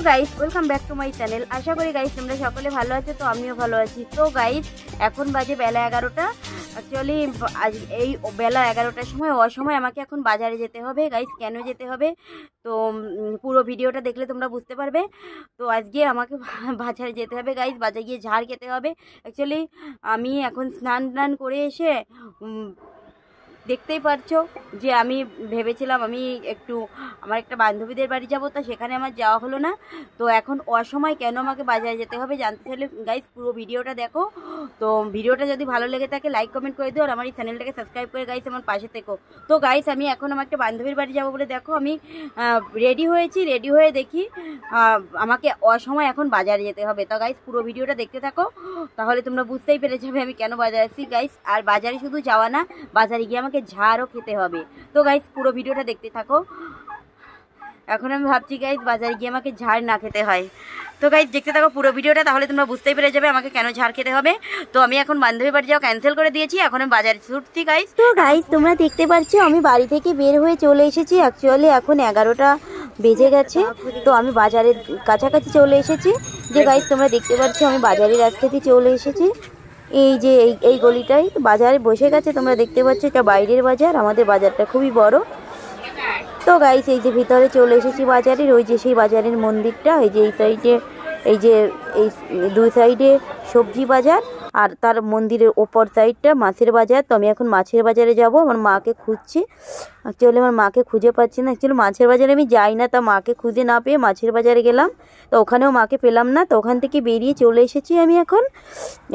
Guys welcome back to my channel. আশা করি guys তোমরা সকলে ভালো আছো, তো আমিও ভালো আছি। তো গাইস এখন বাজে বেলা 11টা। অ্যাকচুয়ালি আজ এই বেলা 11টার সময় অসময় আমাকে এখন বাজারে যেতে হবে। গাইস কেন যেতে হবে তো পুরো ভিডিওটা দেখলে তোমরা বুঝতে পারবে। তো আজকে আমাকে বাজারে যেতে হবে গাইস, বাজারে গিয়ে ঝাড় খেতে হবে। অ্যাকচুয়ালি আমি এখন স্নান করে এসে দেখতেই পারছো যে আমি ভেবেছিলাম আমি একটু আমার একটা বান্ধবীদের বাড়ি যাব, তো সেখানে আমার যাওয়া হলো না। তো এখন অসময় কেন আমাকে বাজারে যেতে হবে জানতে চাইলে গাইস পুরো ভিডিওটা দেখো। তো ভিডিওটা যদি ভালো লেগে থাকে লাইক কমেন্ট করে দিও, আর আমার এই চ্যানেলটাকে সাবস্ক্রাইব করে গাইস আমার পাশে থেকো। তো গাইস আমি এখন আমার একটা বান্ধবীর বাড়ি যাব বলে দেখো আমি রেডি হয়েছি। রেডি হয়ে দেখি আমাকে অসময় এখন বাজারে যেতে হবে। তো গাইস পুরো ভিডিওটা দেখতে থাকো, তাহলে তোমরা বুঝতেই পেরে যাবে আমি কেন বাজারে আসছি গাইস। আর বাজারে শুধু যাওয়া না, বাজারে গিয়ে আমাকে ঝাড়ও খেতে হবে। তো গাইস পুরো ভিডিওটা দেখতে থাকো। এখন আমি ভাবছি গাইস বাজারে গিয়ে আমাকে ঝাড় না খেতে হয়। তো গাইস দেখতে থাকো পুরো ভিডিওটা, তাহলে তোমরা বুঝতেই পেরে যাবে আমাকে কেন ঝাড় খেতে হবে। তো আমি এখন বান্ধবী বাড়ি যাওয়া ক্যান্সেল করে দিয়েছি, এখন আমি বাজারে ছুটছি গাইস। তো গাইস তোমরা দেখতে পাচ্ছ আমি বাড়ি থেকে বের হয়ে চলে এসেছি। অ্যাকচুয়ালি এখন 11টা বেজে গেছে, তো আমি বাজারের কাছাকাছি চলে এসেছি। যে গাইস তোমরা দেখতে পাচ্ছ আমি বাজারের রাস্তাতে চলে এসেছি। এই যে এই গলিটাই বাজারে বসে গেছে, তোমরা দেখতে পাচ্ছ এটা বাইরের বাজার, আমাদের বাজারটা খুবই বড়। তো গাইস এই যে ভিতরে চলে এসেছি বাজারের, ওই যে সেই বাজারের মন্দিরটা, এই যে এই সাইডে এই যে এই দুই সাইডে সবজি বাজার, আর তার মন্দিরের ওপর সাইডটা মাছের বাজার। তো আমি এখন মাছের বাজারে যাব, আমার মাকে খুঁজছি। অ্যাকচুয়ালি আমার মাকে খুঁজে পাচ্ছি না। অ্যাকচুয়ালি মাছের বাজারে আমি যাই না, তা মাকে খুঁজে না পেয়ে মাছের বাজারে গেলাম। তো ওখানেও মাকে পেলাম না, তো ওখান থেকে বেরিয়ে চলে এসেছি আমি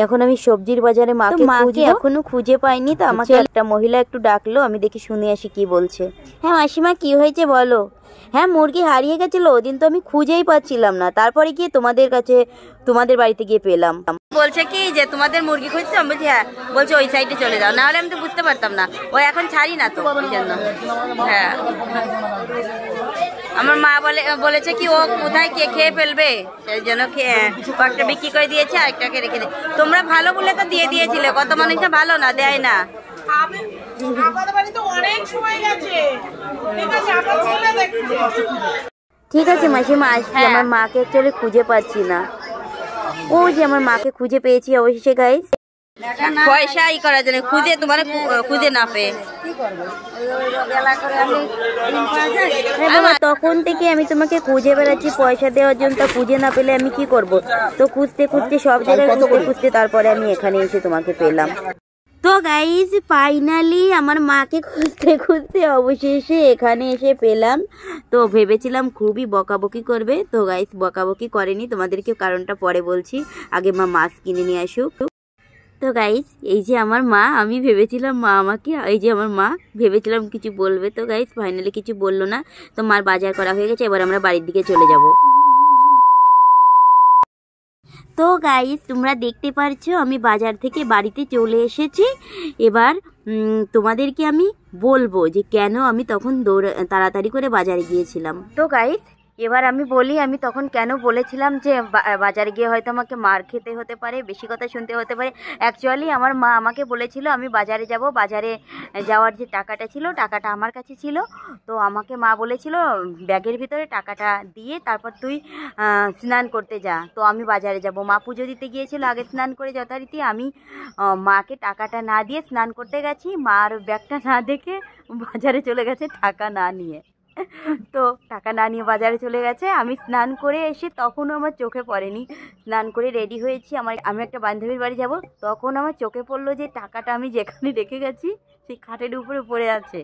এখন আমি সবজির বাজারে মাকে এখনো খুঁজে পাইনি। তো আমাকে একটা মহিলা একটু ডাকলো, আমি দেখি শুনে আসি কি বলছে। হ্যাঁ মাসিমা কি হয়েছে বলো। হ্যাঁ মুরগি হারিয়ে গেছিল, ওদিন তো আমি খুঁজেই পাচ্ছিলাম না, তারপরে গিয়ে তোমাদের বাড়িতে গিয়ে পেলাম। বলছে কি যে তোমাদের মুরগি খুঁজছে, আমি বলছি হ্যাঁ। বলছে ওই সাইডে চলে যাও, নাহলে আমি তো বুঝতে পারতাম না। ওই এখন ছাড়ি না তো ওই জন্য। হ্যাঁ আমার মা বলেছে কি ও কোথায় কে খেয়ে ফেলবে, সেই জন্য একটা বিক্রি করে দিয়েছে আর একটাকে রেখে দিয়ে। তোমরা ভালো বলে তো দিয়ে দিয়েছিলে, কত মানুষটা ভালো না দেয় না। ঠিক আছে মাসিমা আসছি, আমার মাকে একচুয়ালি খুঁজে পাচ্ছি না। ও যে আমার মাকে খুঁজে পেয়েছি অবশেষে গাইস, পয়সা করার জন্য তোমার খুঁজে না পেয়ে তখন থেকে আমি তোমাকে খুঁজে বেড়াচ্ছি পয়সা দেওয়ার জন্য, তা খুঁজে না পেলে আমি কি করব। তো খুঁজতে সব জায়গায় খুঁজতে তারপরে আমি এখানে এসে তোমাকে পেলাম। তো গাইজ ফাইনালি আমার মাকে খুঁজতে অবশেষে এখানে এসে পেলাম। তো ভেবেছিলাম খুবই বকাবকি করবে, তো গাইজ বকাবকি করেনি, তোমাদেরকে কারণটা পরে বলছি, আগে মা মাছ কিনে নিয়ে আসুক। তো গাইজ এই যে আমার মা, আমি ভেবেছিলাম মা আমাকে, এই যে আমার মা ভেবেছিলাম কিছু বলবে, তো গাইজ ফাইনালি কিছু বললো না। তো মার বাজার করা হয়ে গেছে, এবার আমরা বাড়ির দিকে চলে যাব। তো গাইস তোমরা দেখতে পারছো আমি বাজার থেকে বাড়িতে চলে এসেছি। এবার তোমাদেরকে আমি বলবো যে কেন আমি তখন তাড়াতাড়ি করে বাজারে গিয়েছিলাম। তো গাইস এবার আমি বলি আমি তখন কেন বলেছিলাম যে বাজারে গিয়ে হয়তো আমাকে মার খেতে হতে পারে, বেশি কথা শুনতে হতে পারে। অ্যাকচুয়ালি আমার মা আমাকে বলেছিল আমি বাজারে যাব, বাজারে যাওয়ার যে টাকাটা ছিল টাকাটা আমার কাছে ছিল। তো আমাকে মা বলেছিল ব্যাগের ভিতরে টাকাটা দিয়ে তারপর তুই স্নান করতে যা। তো আমি বাজারে যাব, মা পুজো দিতে গিয়েছিল আগে স্নান করে যথারীতি। আমি মাকে টাকাটা না দিয়ে স্নান করতে গেছি, মার ব্যাগটা না দেখে বাজারে চলে গেছে টাকা না নিয়ে। তো টাকা না নিয়ে বাজারে চলে গেছে। আমি স্নান করে এসে তখনও আমার চোখে পড়েনি, স্নান করে রেডি হয়েছি আমি একটা বান্ধবীর বাড়ি যাব, তখন আমার চোখে পড়লো যে টাকাটা আমি যেখানে রেখে গেছি সেই খাটের উপরে পড়ে আছে।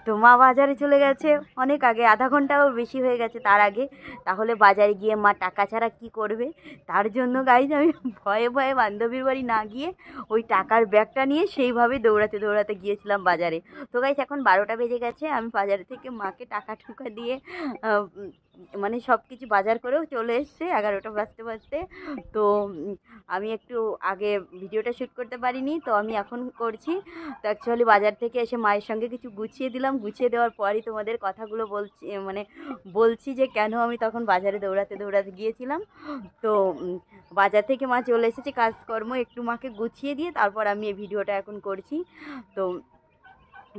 তো মা বাজারে চলে গেছে অনেক আগে, আধা ঘন্টাও বেশি হয়ে গেছে তার আগে। তাহলে বাজারে গিয়ে মা টাকা ছাড়া কি করবে, তার জন্য গাইজ আমি ভয়ে ভয়ে বান্ধবীর বাড়ি না গিয়ে ওই টাকার ব্যাগটা নিয়ে সেইভাবে দৌড়াতে গিয়েছিলাম বাজারে। তো গাইজ এখন 12টা বেজে গেছে, আমি বাজার থেকে মাকে টাকা দিয়ে মানে সব কিছু বাজার করেও চলে এসছে 11টা বাজতে। তো আমি একটু আগে ভিডিওটা শ্যুট করতে পারিনি, তো আমি এখন করছি। তো অ্যাকচুয়ালি বাজার থেকে এসে মায়ের সঙ্গে কিছু গুছিয়ে দিলাম, গুছিয়ে দেওয়ার পরই তোমাদের কথাগুলো বলছি যে কেন আমি তখন বাজারে দৌড়াতে গিয়েছিলাম। তো বাজার থেকে মা চলে এসেছে, কাজকর্ম একটু মাকে গুছিয়ে দিয়ে তারপর আমি এই ভিডিওটা এখন করছি। তো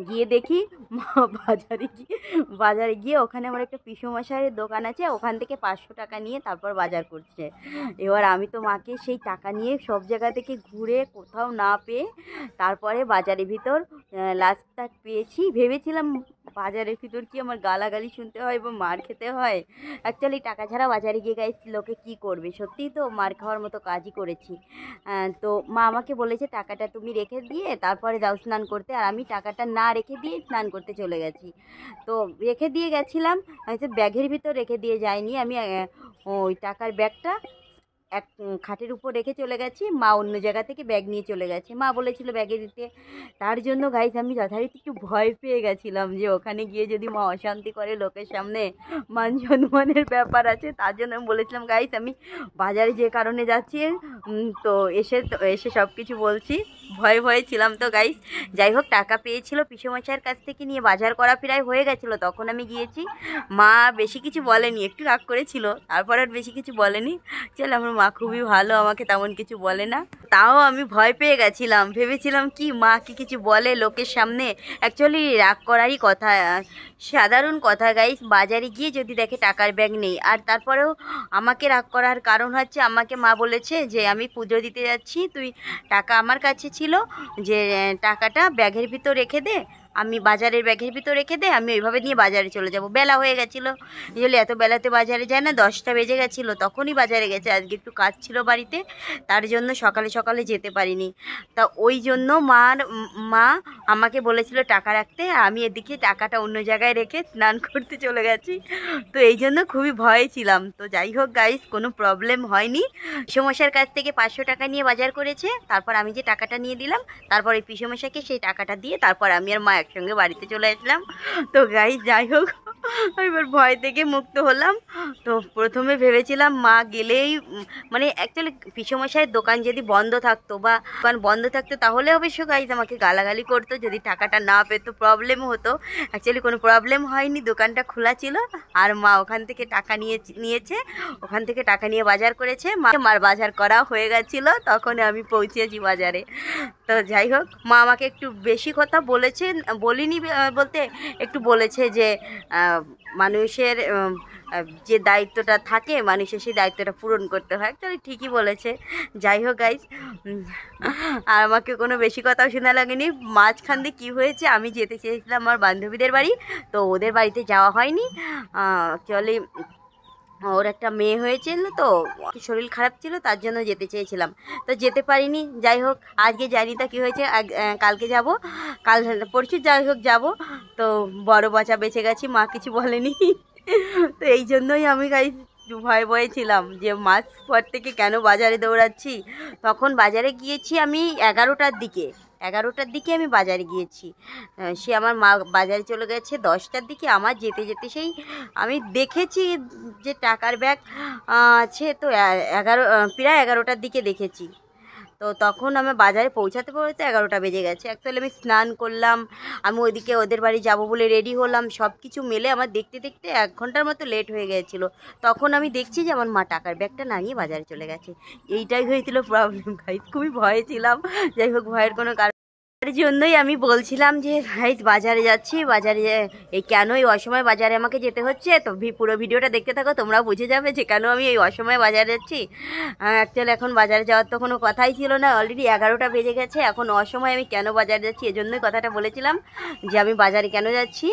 গিয়ে দেখি মা বাজারে গিয়ে ওখানে আমার একটা পিসেমশাইয়ের দোকান আছে, ওখান থেকে 500 টাকা নিয়ে তারপর বাজার করছে। এবার আমি তো মাকে সেই টাকা নিয়ে সব জায়গা থেকে ঘুরে কোথাও না পেয়ে তারপরে বাজারের ভিতর লাস্টটা পেয়েছি। ভেবেছিলাম বাজারের ভিতর কি আমার গালাগালি শুনতে হয় বা মার খেতে হয়। অ্যাকচুয়ালি টাকা ছাড়া বাজারে গিয়ে গাইস লোকে কী করবে, সত্যিই তো মার খাওয়ার মতো কাজই করেছি। তো মা আমাকে বলেছে টাকাটা তুমি রেখে দিয়ে তারপরে যাও স্নান করতে, আর আমি টাকাটা না রেখে দিয়ে স্নান করতে চলে গেছি। তো রেখে দিয়ে গেছিলাম, হয়তো ব্যাগের ভিতর রেখে দিয়ে যাইনি আমি, ওই টাকার ব্যাগটা এক খাটের উপর রেখে চলে গেছি। মা অন্য জায়গা থেকে ব্যাগ নিয়ে চলে গেছে, মা বলেছিল ব্যাগে দিতে। তার জন্য গাইস আমি যথারীতি একটু ভয় পেয়ে গেছিলাম যে ওখানে গিয়ে যদি মা অশান্তি করে লোকের সামনে, মান সম্মানের ব্যাপার আছে। তার জন্য আমি বলেছিলাম গাইস আমি বাজারে যে কারণে যাচ্ছি, তো এসে সব কিছু বলছি। ভয়ে ছিলাম তো গাইস। যাই হোক টাকা পেয়েছিল পিসেমশাইয়ের কাছ থেকে নিয়ে, বাজার করা প্রায় হয়ে গেছিলো তখন আমি গিয়েছি। মা বেশি কিছু বলেনি, একটু রাগ করেছিল, তারপর আর বেশি কিছু বলেনি। চল আমার মা খুবই ভালো, আমাকে তেমন কিছু বলে না। তাও আমি ভয় পেয়ে গেছিলাম, ভেবেছিলাম কি মা কি কিছু বলে লোকের সামনে। অ্যাকচুয়ালি রাগ করারই কথা, সাধারণ কথা গাইস। বাজারে গিয়ে যদি দেখে টাকার ব্যাগ নেই, আর তারপরেও আমাকে রাগ করার কারণ হচ্ছে আমাকে মা বলেছে যে আমি পুজো দিতে যাচ্ছি, তুই টাকা আমার কাছে ছিল, যে টাকাটা ব্যাগের ভিতর রেখে দে, আমি বাজারের ব্যাগের ভিতর রেখে দে, আমি ওইভাবে নিয়ে বাজারে চলে যাব। বেলা হয়ে গেছিলো, বুঝলি এত বেলাতে বাজারে যায় না, 10টা বেজে গেছিলো তখনই বাজারে গেছে। আজকে একটু কাজ ছিল বাড়িতে, তার জন্য সকালে যেতে পারিনি। তা ওই জন্য মা আমাকে বলেছিল টাকা রাখতে, আমি এদিকে টাকাটা অন্য জায়গায় রেখে স্নান করতে চলে গেছি। তো এই জন্য খুবই ভয়ে ছিলাম। তো যাই হোক গাইস কোনো প্রবলেম হয়নি। পিসেমশাইয়ের কাছ থেকে 500 টাকা নিয়ে বাজার করেছে, তারপর আমি যে টাকাটা নিয়ে দিলাম, তারপর এই পিসেমশাইকে সেই টাকাটা দিয়ে তারপর আমি আর মা একসঙ্গে বাড়িতে চলে আসলাম। তো গাইস যাই হোক এবার ভয় থেকে মুক্ত হলাম। তো প্রথমে ভেবেছিলাম মা গেলেই, মানে অ্যাকচুয়ালি পিসেমশাইয়ের দোকান যদি বন্ধ থাকতো বা দোকান বন্ধ থাকতো তাহলে অবশ্য গাইস আমাকে গালাগালি করতো, যদি টাকাটা না পেতো প্রবলেম হতো। অ্যাকচুয়ালি কোনো প্রবলেম হয়নি, দোকানটা খোলা ছিল, আর মা ওখান থেকে টাকা নিয়েছে, ওখান থেকে টাকা নিয়ে বাজার করেছে। মার বাজার করা হয়ে গেছিলো, তখন আমি পৌঁছেছি বাজারে। তো যাই হোক মা আমাকে একটু বেশি কথা বলেছে, বলিনি বলতে একটু বলেছে যে মানুষের যে দায়িত্বটা থাকে মানুষের সেই দায়িত্বটা পূরণ করতে হয়। অ্যাকচুয়ালি ঠিকই বলেছে। যাই হোক গাইস, আর আমাকে কোনো বেশি কথাও শোনা লাগেনি। মাঝখান দিয়ে কী হয়েছে, আমি যেতে চেয়েছিলাম আমার বান্ধবীদের বাড়ি, তো ওদের বাড়িতে যাওয়া হয়নি। অ্যাকচুয়ালি ওর একটা মেয়ে হয়েছিল, তো শরীর খারাপ ছিল, তার জন্য যেতে চেয়েছিলাম, তো যেতে পারিনি। যাই হোক আজকে জানি তা কী হয়েছে, কালকে যাব, কাল পরশু যাই হোক যাব। তো বড় বাচ্চা বেঁচে গেছি, মা কিছু বলেনি। তো এই জন্যই আমি গাইস ভয়ে ছিলাম যে মাস পর থেকে কেন বাজারে দৌড়াচ্ছি। তখন বাজারে গিয়েছি আমি 11টার দিকে আমি বাজারে গিয়েছি। সে আমার মা বাজারে চলে গেছে 10টার দিকে। আমার যেতে সেই আমি দেখেছি যে টাকার ব্যাগ আছে, তো প্রায় 11টার দিকে দেখেছি। তো তখন আমি বাজারে পৌঁছাতে 11টা বেজে গেছে। অ্যাকচুয়ালি আমি স্নান করলাম, আমি ওইদিকে ওদের বাড়ি যাব বলে রেডি হলাম, সব কিছু মেলে আমার দেখতে 1 ঘন্টার মতো লেট হয়ে গিয়েছিলো। তখন আমি দেখছি যে আমার মা টাকার ব্যাগটা না নিয়ে বাজারে চলে গেছে। এইটাই হয়েছিল প্রবলেম গাইস, খুবই ভয়ে ছিলাম। যাই হোক ভয়ের কোনো কারণ, তার জন্যই আমি বলছিলাম যে গাইস বাজারে যাচ্ছি, বাজারে এই কেন এই অসময় বাজারে আমাকে যেতে হচ্ছে। তো পুরো ভিডিওটা দেখতে থাকো, তোমরাও বুঝে যাবে যে কেন আমি এই অসময়ে বাজারে যাচ্ছি। অ্যাকচুয়ালি এখন বাজারে যাওয়ার তো কোনো কথাই ছিল না, অলরেডি 11টা বেজে গেছে। এখন অসময়ে আমি কেন বাজারে যাচ্ছি এজন্যই কথাটা বলেছিলাম যে আমি বাজারে কেন যাচ্ছি।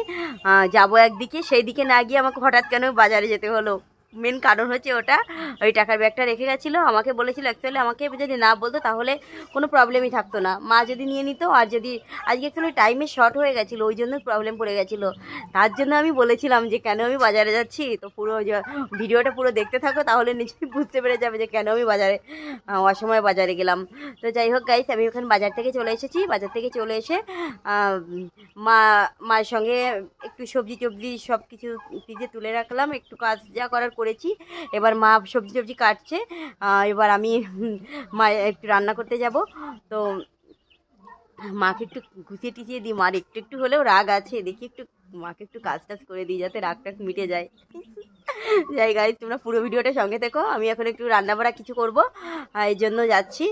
যাবো একদিকে, সেই দিকে না গিয়ে আমাকে হঠাৎ কেন বাজারে যেতে হলো। মেন কারণ হচ্ছে ওটা, ওই টাকার ব্যাগটা রেখে গেছিলো। আমাকে বলেছিল অ্যাকচুয়ালি আমাকে যদি না বলতো তাহলে কোনো প্রবলেমই থাকতো না, মা যদি নিয়ে নিত। আর যদি আজকে অ্যাকচুয়ালি টাইমে শর্ট হয়ে গেছিলো, ওই জন্য প্রবলেম পড়ে গেছিলো। তার জন্য আমি বলেছিলাম যে কেন আমি বাজারে যাচ্ছি। তো পুরো ভিডিওটা পুরো দেখতে থাকো, তাহলে নিজেই বুঝতে পেরে যাবে যে কেন আমি অসময়ে বাজারে গেলাম। তো যাই হোক গাইস আমি ওখানে বাজার থেকে চলে এসেছি। বাজার থেকে চলে এসে মায়ের সঙ্গে একটু সবজি সব কিছু ফ্রিজে তুলে রাখলাম, একটু কাজ যা করার করেছি। এবার মা সবজি কাটছে, এবার আমি মা একটু রান্না করতে যাব। তো মাকে একটু গুছিয়ে দিই, মার একটু হলেও রাগ আছে, দেখি একটু মাকে একটু কাজ টাজ করে দিই যাতে রাগ টাগ মিটে যায়। যাই গাইস, তোমরা পুরো ভিডিওটা সঙ্গে থেকো। আমি এখন একটু রান্না বাড়া কিছু করবো, এই জন্য যাচ্ছি।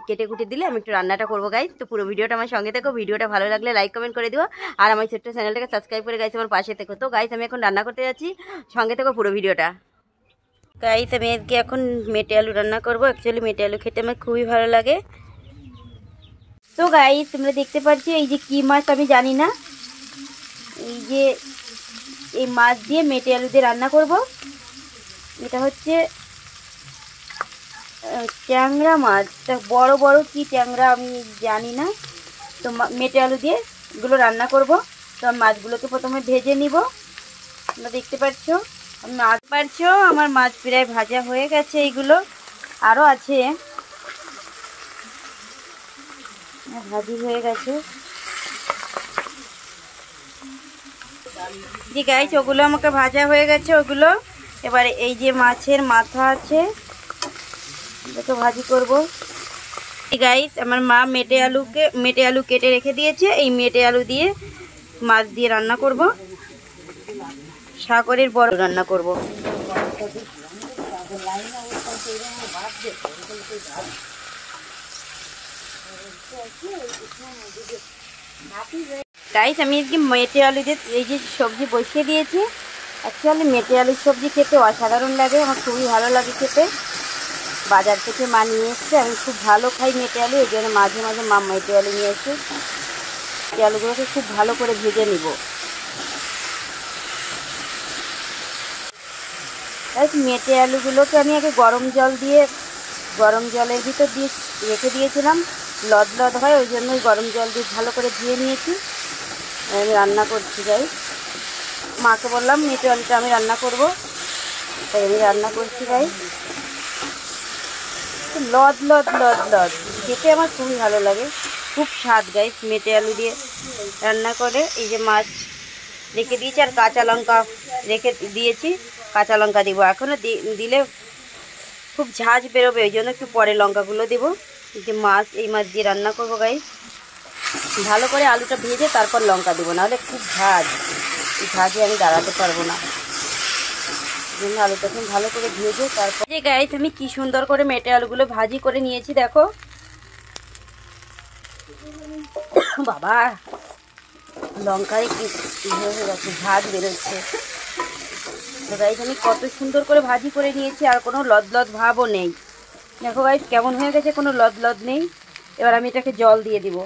কেটে কুটে দিলে আমি একটু রান্নাটা করবো গাইস। তো পুরো ভিডিওটা আমার সঙ্গে থেকো। ভিডিওটা ভালো লাগলে লাইক কমেন্ট করে দিও, আর আমার ছোট্ট চ্যানেলটাকে সাবস্ক্রাইব করে গাইস আমার পাশে থেকো। তো গাইস আমি এখন রান্না করতে যাচ্ছি, সঙ্গে থেকো পুরো ভিডিওটা। গাইস আমি আজকে এখন মেটে আলু রান্না করবো। অ্যাকচুয়ালি মেটে আলু খেতে আমার খুবই ভালো লাগে। তো গাইস তোমরা দেখতে পাচ্ছ এই যে কি মাছ আমি জানি না, এই যে এই মাছ দিয়ে মেটে আলু দিয়ে রান্না করব। এটা হচ্ছে ট্যাংরা মাছ, বড় বড় কি ট্যাংরা আমি জানি না। তো মেটে আলু দিয়ে এগুলো রান্না করব। তো মাছগুলোকে প্রথমে ভেজে নিব। তোমরা দেখতে পাচ্ছ আমার মাছ প্রায় ভাজা হয়ে গেছে। এইগুলো আরও আছে, ভাজি হয়ে গেছে। জি গাইস, ওগুলো আমাকে ভাজা হয়ে গেছে ওগুলো। এবারে এই যে মাছের মাথা আছে, এটাকে ভাজি করব। গাইস আমার মা মেটে আলু কেটে রেখে দিয়েছে। এই মেটে আলু দিয়ে মাছ দিয়ে রান্না করব, সাগরের বড় রান্না করব। গাইস আমি আজকে মেটে আলু দিয়ে এই যে সবজি বসিয়ে দিয়েছি। অ্যাকচুয়ালি মেটে আলুর সবজি খেতে অসাধারণ লাগে, আমার খুবই ভালো লাগে খেতে। বাজার থেকে মা নিয়ে এসছে, আমি খুব ভালো খাই মেটে আলু, এই জন্য মাঝে মাঝে মা মেটে আলু নিয়ে এসে মেটে আলুগুলোকে খুব ভালো করে ভেজে নিব। তাই মেটে আলুগুলোকে আমি আগে গরম জলের ভিতর দিয়ে রেখে দিয়েছিলাম, লদ লদ হয়, ওই জন্যই গরম জল দিয়ে ভালো করে ধুয়ে নিয়েছি। আমি রান্না করছি গাইস, মাকে বললাম মেটে আলুটা আমি রান্না করব, তাই আমি রান্না করছি গাইস। লদ লদ লদ লদ খেতে আমার খুবই ভালো লাগে, খুব স্বাদ গাইস মেটে আলু দিয়ে রান্না করে। এই যে মাছ রেখে দিয়েছি আর কাঁচা লঙ্কা রেখে দিয়েছি, কাঁচা লঙ্কা দিব। এখনও দিলে খুব ঝাঁঝ বেরোবে, ওই জন্য একটু পরে লঙ্কাগুলো দেবো। এই যে এই মাছ দিয়ে রান্না করবো গাইস। ভালো করে আলুটা ভেজে তারপর লঙ্কা দেবো, নাহলে খুব ঝাঁঝে আমি দাঁড়াতে পারবো না। জন্য আলুটা ভালো করে ভেজে তারপর যে গাইস আমি কি সুন্দর করে মেটে আলুগুলো ভাজি করে নিয়েছি দেখো। বাবা লঙ্কায় কি হয়ে গেছে, ঝাঁঝ বেরোচ্ছে। তো গাইস আমি কত সুন্দর করে ভাজি করে নিয়েছি, আর কোনো লদ লদ ভাবও নেই। দেখো গাইস কেমন হয়ে গেছে, কোনো লদ লদ নেই। এবার আমি এটাকে জল দিয়ে দিব।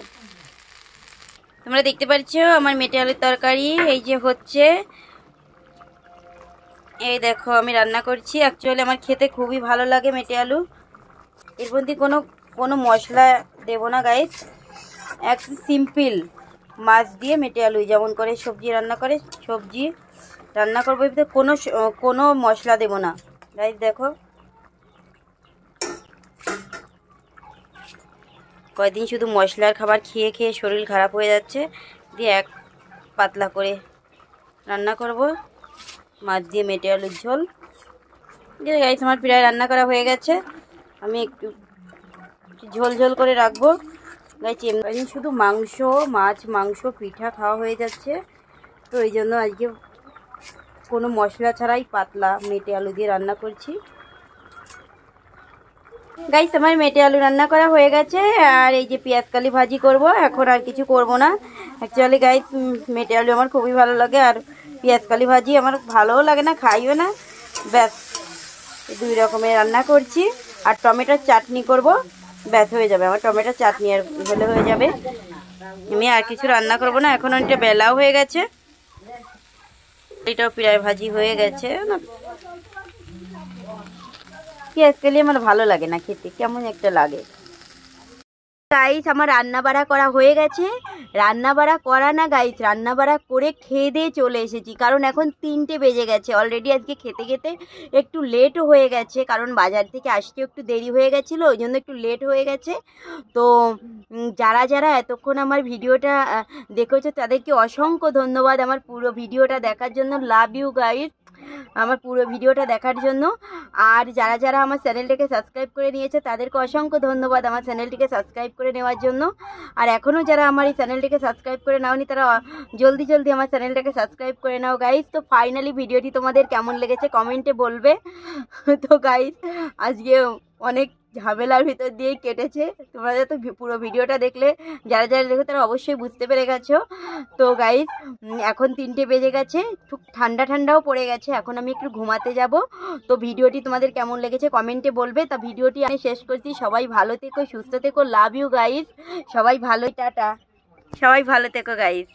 তোমরা দেখতে পাচ্ছ আমার মেটে আলুর তরকারি এই যে হচ্ছে, এই দেখো আমি রান্না করছি। অ্যাকচুয়ালি আমার খেতে খুবই ভালো লাগে মেটে আলু। এর মধ্যে কোনো মশলা দেব না গাইস, এক সিম্পল মাছ দিয়ে মেটে আলু যেমন করে সবজি রান্না করবো, এর কোনো মশলা দেব না গাইস। দেখো কয়েকদিন শুধু মশলার খাবার খেয়ে খেয়ে শরীর খারাপ হয়ে যাচ্ছে, দিয়ে এক পাতলা করে রান্না করব মাছ দিয়ে মেটে আলুর ঝোল। গাইস আমার প্রায় রান্না করা হয়ে গেছে, আমি একটু ঝোল ঝোল করে রাখবো গাইস। এমনি শুধু মাংস পিঠা খাওয়া হয়ে যাচ্ছে, তো এই জন্য আজকে কোনো মশলা ছাড়াই পাতলা মেটে আলু দিয়ে রান্না করছি গাইস। আমার মেটে আলু রান্না করা হয়ে গেছে, আর এই যে পেঁয়াজ কালি ভাজি করব, এখন আর কিছু করব না। অ্যাকচুয়ালি গাইস মেটে আলু আমার খুবই ভালো লাগে, আর পেঁয়াজ কালি ভাজি আমার ভালোও লাগে না, খাইও না। ব্যাস দুই রকমের রান্না করছি, আর টমেটোর চাটনি করব, ব্যাস হয়ে যাবে আমার টমেটোর চাটনি, আর হয়ে যাবে। আমি আর কিছু রান্না করব না। এখন অনেকটা বেলাও হয়ে গেছে, এটাও প্রায় ভাজি হয়ে গেছে না। পেঁয়াজ কালি আমার ভালো লাগে না খেতে, কেমন একটা লাগে। গাইস আমার রান্না বাড়া করা হয়ে গেছে, রান্না বাড়া করা না গাইস, রান্না বাড়া করে খেয়ে দিয়ে চলে এসেছি, কারণ এখন 3টে বেজে গেছে অলরেডি। আজকে খেতে খেতে একটু লেটও হয়ে গেছে, কারণ বাজার থেকে আসতে একটু দেরি হয়ে গেছিলো, ওই জন্য একটু লেট হয়ে গেছে। তো যারা যারা এতক্ষণ আমার ভিডিওটা দেখেছো তাদেরকে অসংখ্য ধন্যবাদ আমার পুরো ভিডিওটা দেখার জন্য। Love you guys. আমার পুরো ভিডিওটা দেখার জন্য। আর যারা যারা আমার চ্যানেলটাকে সাবস্ক্রাইব করে নিয়েছে তাদেরকে অসংখ্য ধন্যবাদ আমার চ্যানেলটিকে সাবস্ক্রাইব করে নেওয়ার জন্য। আর এখনও যারা আমার এই চ্যানেলটিকে সাবস্ক্রাইব করে নাওনি তারা জলদি জলদি আমার চ্যানেলটাকে সাবস্ক্রাইব করে নাও গাইস। তো ফাইনালি ভিডিওটি তোমাদের কেমন লেগেছে কমেন্টে বলবে। তো গাইস আজকে অনেক ঝামেলার ভিতর দিয়েই কেটেছে, তোমরা তো পুরো ভিডিওটা দেখলে যারা যারা দেখো তারা অবশ্যই বুঝতে পেরে গেছো। তো গাইস এখন 3টে বেজে গেছে, খুব ঠান্ডা ঠান্ডাও পড়ে গেছে, এখন আমি একটু ঘুমাতে যাব। তো ভিডিওটি তোমাদের কেমন লেগেছে কমেন্টে বলবে। তা ভিডিওটি আমি শেষ করছি, সবাই ভালো থেকো, সুস্থ থেকো, লাভ ইউ গাইস, সবাই ভালোই, টাটা, সবাই ভালো থেকো গাইস।